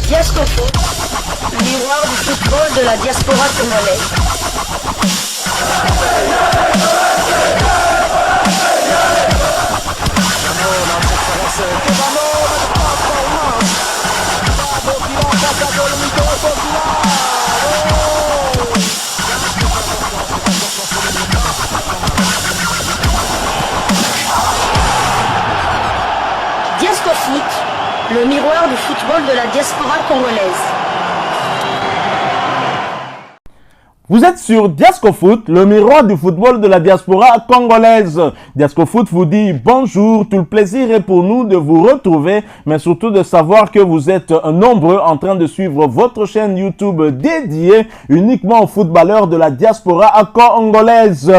Diascofoot, le miroir du football de la diaspora congolaise. Diascofoot, le miroir du football de la diaspora congolaise. Vous êtes sur Diascofoot, le miroir du football de la diaspora congolaise. Diascofoot vous dit bonjour, tout le plaisir est pour nous de vous retrouver, mais surtout de savoir que vous êtes nombreux en train de suivre votre chaîne YouTube dédiée uniquement aux footballeurs de la diaspora congolaise.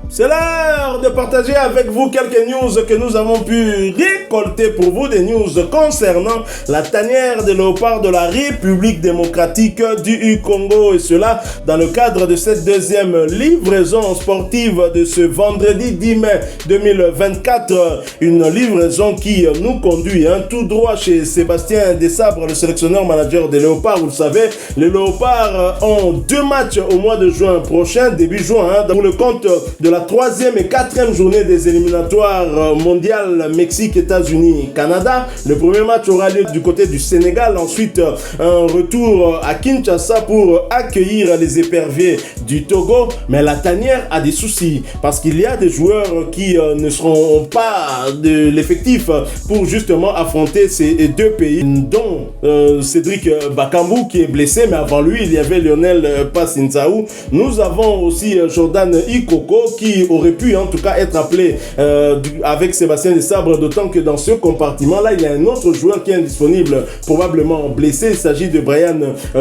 C'est l'heure de partager avec vous quelques news que nous avons pu récolter pour vous, des news concernant la tanière des léopards de la République démocratique du Congo, et cela dans le cadre de cette deuxième livraison sportive de ce vendredi 10 mai 2024, une livraison qui nous conduit tout droit chez Sébastien Desabre, le sélectionneur manager des léopards. Vous le savez, les léopards ont 2 matchs au mois de juin prochain, début juin, pour le compte de la 3e et 4e journée des éliminatoires mondiales Mexique, États-Unis, Canada. Le premier match aura lieu du côté du Sénégal. Ensuite, un retour à Kinshasa pour accueillir les éperviers du Togo. Mais la tanière a des soucis parce qu'il y a des joueurs qui ne seront pas de l'effectif pour justement affronter ces 2 pays, dont Cédric Bakambu qui est blessé, mais avant lui, il y avait Lionel Passinsaou. Nous avons aussi Jordan Ikoko qui aurait pu en tout cas être appelé avec Sébastien Desabre, d'autant que dans ce compartiment-là, il y a un autre joueur qui est indisponible, probablement blessé. Il s'agit de Brian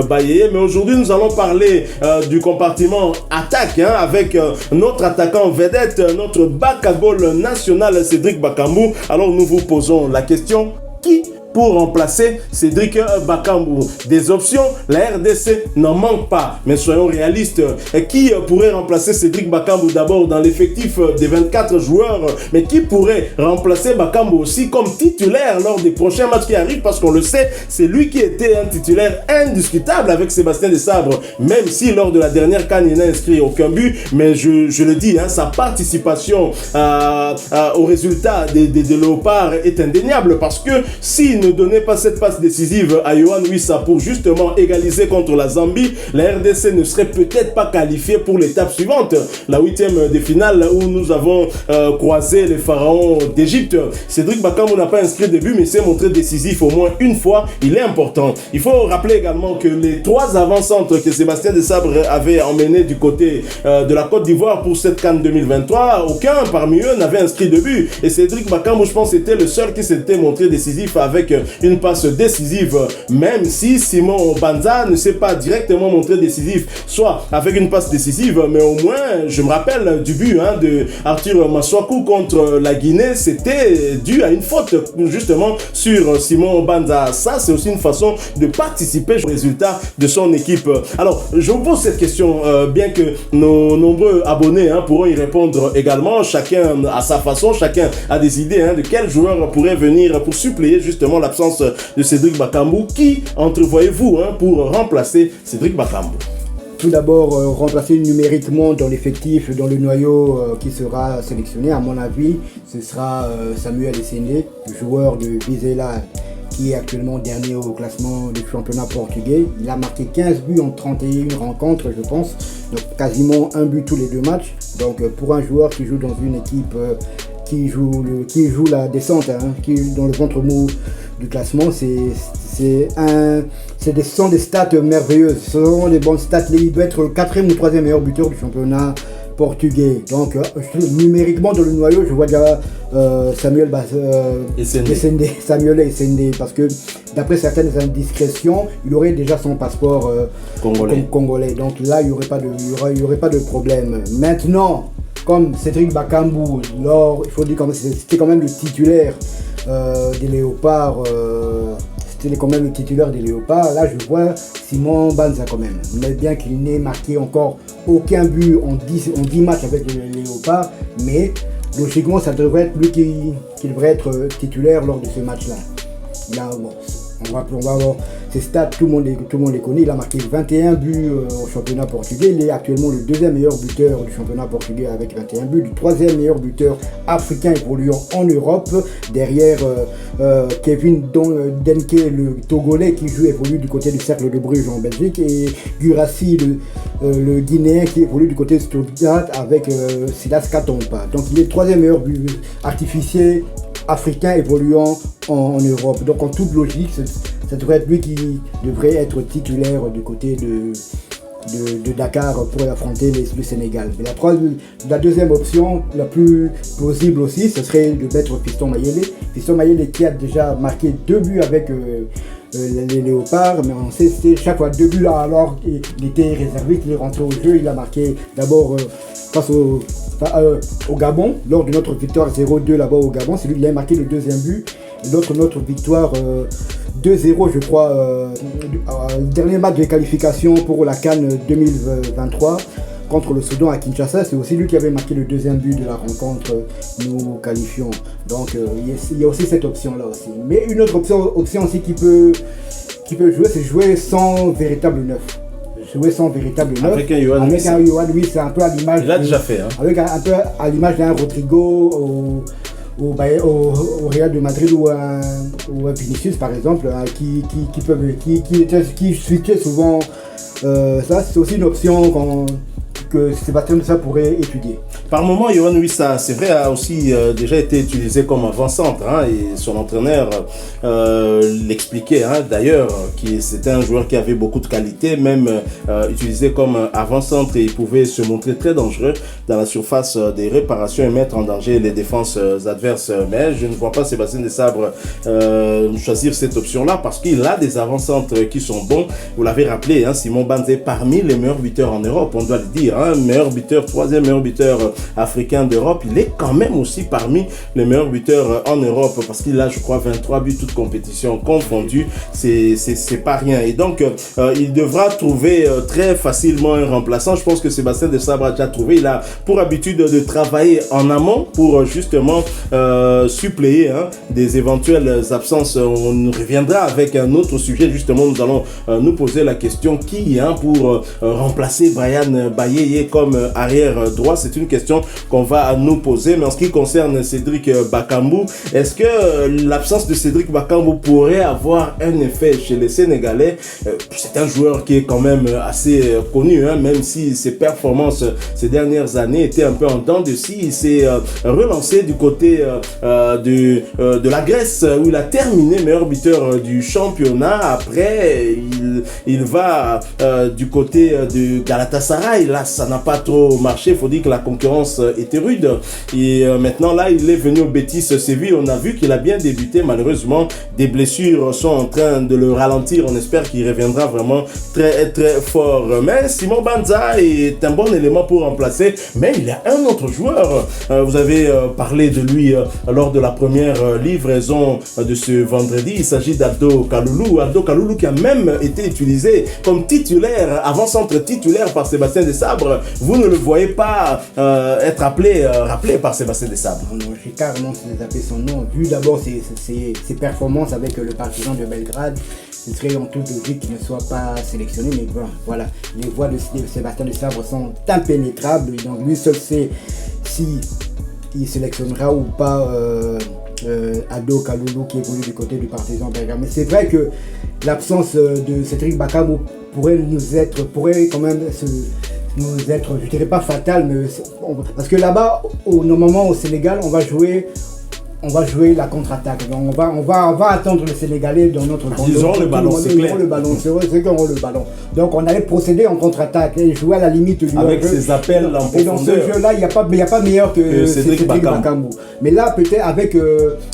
Bayeye. Mais aujourd'hui, nous allons parler du compartiment attaque avec notre attaquant vedette, notre back à goal national, Cédric Bakambu. Alors nous vous posons la question: qui pour remplacer Cédric Bakambu? Des options, la RDC n'en manque pas, mais soyons réalistes. Qui pourrait remplacer Cédric Bakambu? D'abord dans l'effectif des 24 joueurs, mais qui pourrait remplacer Bakambu aussi comme titulaire lors des prochains matchs qui arrivent? Parce qu'on le sait, c'est lui qui était un titulaire indiscutable avec Sébastien Desabre, même si lors de la dernière CAN il n'a inscrit aucun but. Mais je le dis, sa participation au résultat des léopards est indéniable, parce que si ne donnait pas cette passe décisive à Yohan Wissa pour justement égaliser contre la Zambie, la RDC ne serait peut-être pas qualifiée pour l'étape suivante, la 8e de finale, où nous avons croisé les pharaons d'Égypte. Cédric Bakambu n'a pas inscrit de but, mais s'est montré décisif au moins une fois. Il est important. Il faut rappeler également que les 3 avant-centres que Sébastien Desabre avait emmenés du côté de la Côte d'Ivoire pour cette CAN 2023, aucun parmi eux n'avait inscrit de but. Et Cédric Bakambu, je pense, était le seul qui s'était montré décisif avec une passe décisive, même si Simon Banza ne s'est pas directement montré décisif, soit avec une passe décisive, mais au moins, je me rappelle du but de Arthur Maswaku contre la Guinée, c'était dû à une faute justement sur Simon Banza. Ça, c'est aussi une façon de participer au résultat de son équipe. Alors, je vous pose cette question, bien que nos nombreux abonnés pourront y répondre également, chacun à sa façon, chacun a des idées de quel joueur pourrait venir pour suppléer justement l'absence de Cédric Bakambu. Qui entrevoyez-vous pour remplacer Cédric Bakambu? Tout d'abord, remplacer numériquement dans l'effectif, dans le noyau qui sera sélectionné, à mon avis, ce sera Samuel Essende, joueur de Vizela, qui est actuellement dernier au classement du championnat portugais. Il a marqué 15 buts en 31 rencontres, je pense, donc quasiment un but tous les 2 matchs. Donc pour un joueur qui joue dans une équipe qui joue la descente, qui est dans le ventre mou du classement, ce sont des stats merveilleuses, ce sont des bonnes stats. Il doit être le 4e ou 3e meilleur buteur du championnat portugais. Donc numériquement dans le noyau, je vois déjà Samuel Essende, parce que d'après certaines indiscrétions, il aurait déjà son passeport congolais. Donc là, il n'y aurait pas de problème. Maintenant, comme Cédric Bakambu, il faut dire que c'était quand même le titulaire des léopards. Là, je vois Simon Banza quand même. Mais bien qu'il n'ait marqué encore aucun but en 10 matchs avec les léopards, mais logiquement, ça devrait être lui qui devrait être titulaire lors de ce match-là. Là, bon, on va Ses stats, tout le monde les connaît. Il a marqué 21 buts au championnat portugais. Il est actuellement le deuxième meilleur buteur du championnat portugais avec 21 buts. Le troisième meilleur buteur africain évoluant en Europe. Derrière Kevin Denke, le Togolais qui évolue du côté du Cercle de Bruges en Belgique. Et Guirassy, le Guinéen qui évolue du côté de Stuttgart avec Silas Katompa. Donc il est le troisième meilleur artificier africain évoluant en Europe. Donc en toute logique, ça devrait être lui qui devrait être titulaire du côté de Dakar pour affronter le Sénégal. Mais la deuxième option, la plus plausible aussi, ce serait de mettre Fiston Mayele. Fiston Mayele qui a déjà marqué 2 buts avec les Léopards, mais on sait que c'était chaque fois 2 buts là, alors qu'il était réservé, qu'il est rentré au jeu. Il a marqué d'abord face au Gabon, lors de notre victoire 0-2 là-bas au Gabon. C'est lui qui a marqué le deuxième but. Notre victoire 2-0, je crois, le dernier match de qualification pour la CAN 2023 contre le Soudan à Kinshasa, c'est aussi lui qui avait marqué le deuxième but de la rencontre, nous qualifions. Donc il y a aussi cette option-là aussi. Mais une autre option aussi qui peut jouer, c'est jouer sans véritable neuf. Jouer sans véritable neuf. Avec un Yohan, oui, c'est un peu à l'image. Il l'a déjà fait. Avec un peu à l'image d'un Rodrigo au Real de Madrid ou un Vinicius par exemple, qui switchait souvent. Ça, c'est aussi une option que Sébastien Desabre pourrait étudier. Par moment, Yohan Wissa, c'est vrai, a aussi déjà été utilisé comme avant-centre, et son entraîneur l'expliquait d'ailleurs, c'était un joueur qui avait beaucoup de qualité, même utilisé comme avant-centre, et il pouvait se montrer très dangereux dans la surface des réparations et mettre en danger les défenses adverses. Mais je ne vois pas Sébastien Desabre choisir cette option-là parce qu'il a des avant-centres qui sont bons. Vous l'avez rappelé, Simon Banza est parmi les meilleurs buteurs en Europe, on doit le dire. Meilleur buteur, troisième meilleur buteur africain d'Europe. Il est quand même aussi parmi les meilleurs buteurs en Europe parce qu'il a, je crois, 23 buts, toutes compétitions confondues. C'est pas rien. Et donc, il devra trouver très facilement un remplaçant. Je pense que Sébastien Desabre a déjà trouvé. Il a pour habitude de travailler en amont pour justement suppléer des éventuelles absences. On reviendra avec un autre sujet. Justement, nous allons nous poser la question qui pour remplacer Brian Baye comme arrière droit. C'est une question qu'on va nous poser. Mais en ce qui concerne Cédric Bakambu, est-ce que l'absence de Cédric Bakambu pourrait avoir un effet chez les Sénégalais? C'est un joueur qui est quand même assez connu, même si ses performances ces dernières années étaient un peu en dents de scie. Il s'est relancé du côté de la Grèce où il a terminé meilleur buteur du championnat. Après, il va du côté de Galatasaray. Là, ça n'a pas trop marché. Il faut dire que la concurrence était rude. Et maintenant, là, il est venu au Betis Séville. On a vu qu'il a bien débuté. Malheureusement, des blessures sont en train de le ralentir. On espère qu'il reviendra vraiment très, très fort. Mais Simon Banza est un bon élément pour remplacer. Mais il y a un autre joueur. Vous avez parlé de lui lors de la première livraison de ce vendredi. Il s'agit d'Abdo Kaloulou. Abdo Kaloulou qui a même été utilisé comme titulaire, avant-centre titulaire par Sébastien Desabre. Vous ne le voyez pas être rappelé par Sébastien Desabre. Non, j'ai carrément zappé son nom. Vu d'abord ses performances avec le Partizan de Belgrade, ce serait en toute logique qu'il ne soit pas sélectionné. Mais bon, voilà, les voix de Sébastien Desabre sont impénétrables. Donc lui seul sait si il sélectionnera ou pas Abdo Kaloulou qui évolue du côté du Partizan Belgrade. Mais c'est vrai que l'absence de Cédric Bakambu pourrait quand même nous être, je dirais pas fatal, mais parce que là-bas, normalement au Sénégal, on va jouer la contre-attaque. Donc on va attendre les Sénégalais dans notre camp. Ils auront le ballon, c'est clair. C'est qu'ils auront le ballon. Donc on allait procéder en contre-attaque et jouer à la limite du avec ses appels en profondeur. Et dans ce jeu-là, il n'y a pas meilleur que Cédric Bakambu. Mais là, peut-être avec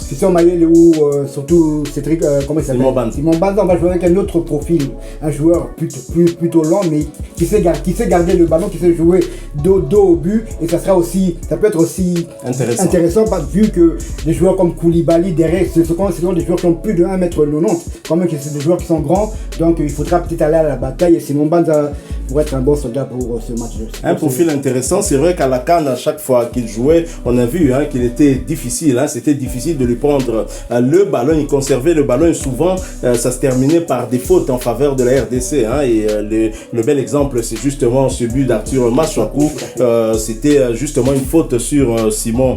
Fiston Mayele ou surtout Cédric, comment il s'appelle, Simon Banza, on va jouer avec un autre profil, un joueur plutôt lent, mais qui sait garder le ballon, qui sait jouer dos au but, et ça peut être aussi intéressant vu que des joueurs comme Koulibaly derrière, ce sont des joueurs qui ont plus de 1m90, quand même que c'est des joueurs qui sont grands, donc il faudra peut-être aller à la bataille. Et Simon Banza pour être un bon soldat pour ce match. Un profil intéressant. C'est vrai qu'à la CAN, à chaque fois qu'il jouait, on a vu qu'il était difficile. C'était difficile de lui prendre le ballon. Il conservait le ballon et souvent, ça se terminait par des fautes en faveur de la RDC. Et le bel exemple, c'est justement ce but d'Arthur Masuaku. C'était justement une faute sur Simon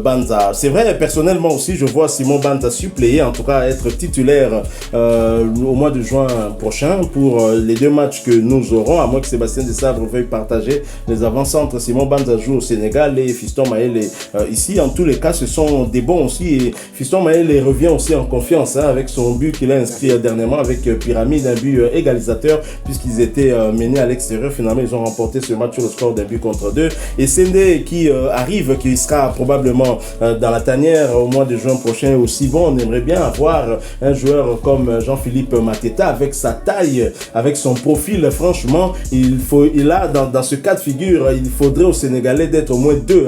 Banza. C'est vrai, personnellement aussi, je vois Simon Banza suppléer, en tout cas être titulaire au mois de juin prochain pour les 2 matchs que nous aurons, à moins que Sébastien Desabre veuille partager les avant-centres. Simon Banza joue au Sénégal et Fiston Maël est ici. En tous les cas, ce sont des bons aussi. Et Fiston Maël revient aussi en confiance avec son but qu'il a inscrit dernièrement avec Pyramide, un but égalisateur puisqu'ils étaient menés à l'extérieur. Finalement, ils ont remporté ce match sur le score d'un but contre 2. Et Sendé qui arrive, qui sera probablement dans la tanière au mois de juin prochain aussi. Bon, on aimerait bien avoir un joueur comme Jean-Philippe Mateta avec sa taille, avec son profil. Franchement, il a dans ce cas de figure, il faudrait au Sénégalais d'être au moins 2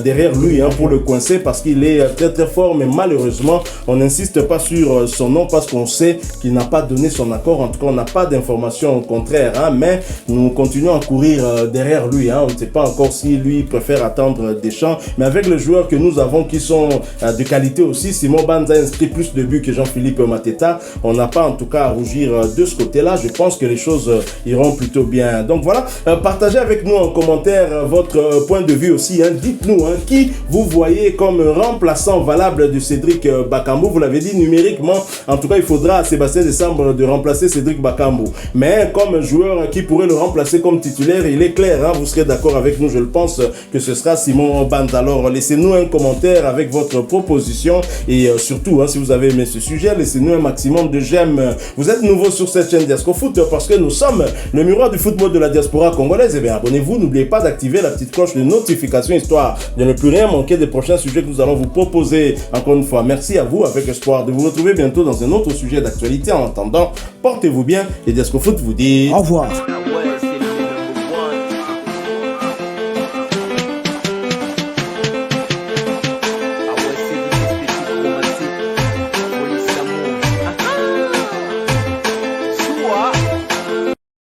derrière lui pour le coincer parce qu'il est très très fort, mais malheureusement on n'insiste pas sur son nom parce qu'on sait qu'il n'a pas donné son accord. En tout cas, on n'a pas d'informations contraires, mais nous continuons à courir derrière lui. On ne sait pas encore si lui préfère attendre Deschamps, mais avec les joueurs que nous avons qui sont de qualité aussi, Simon Banza a inscrit plus de buts que Jean-Philippe Mateta. On n'a pas en tout cas à rougir de ce côté-là. Je pense que les choses iront plutôt bien. Donc voilà, partagez avec nous en commentaire votre point de vue aussi. Dites-nous qui vous voyez comme remplaçant valable de Cédric Bakambu. Vous l'avez dit, numériquement, en tout cas, il faudra à Sébastien Desabre de remplacer Cédric Bakambu. Mais comme joueur qui pourrait le remplacer comme titulaire, il est clair, vous serez d'accord avec nous, je le pense, que ce sera Simon Banza. Alors, laissez-nous un commentaire avec votre proposition et surtout, si vous avez aimé ce sujet, laissez-nous un maximum de j'aime. Vous êtes nouveau sur cette chaîne Diasco Foot parce que nous sommes le miroir du football de la diaspora congolaise. Et bien, abonnez-vous, n'oubliez pas d'activer la petite cloche de notification histoire de ne plus rien manquer des prochains sujets que nous allons vous proposer. Encore une fois, merci à vous avec espoir de vous retrouver bientôt dans un autre sujet d'actualité. En attendant, portez-vous bien et Diasco Foot vous dit au revoir.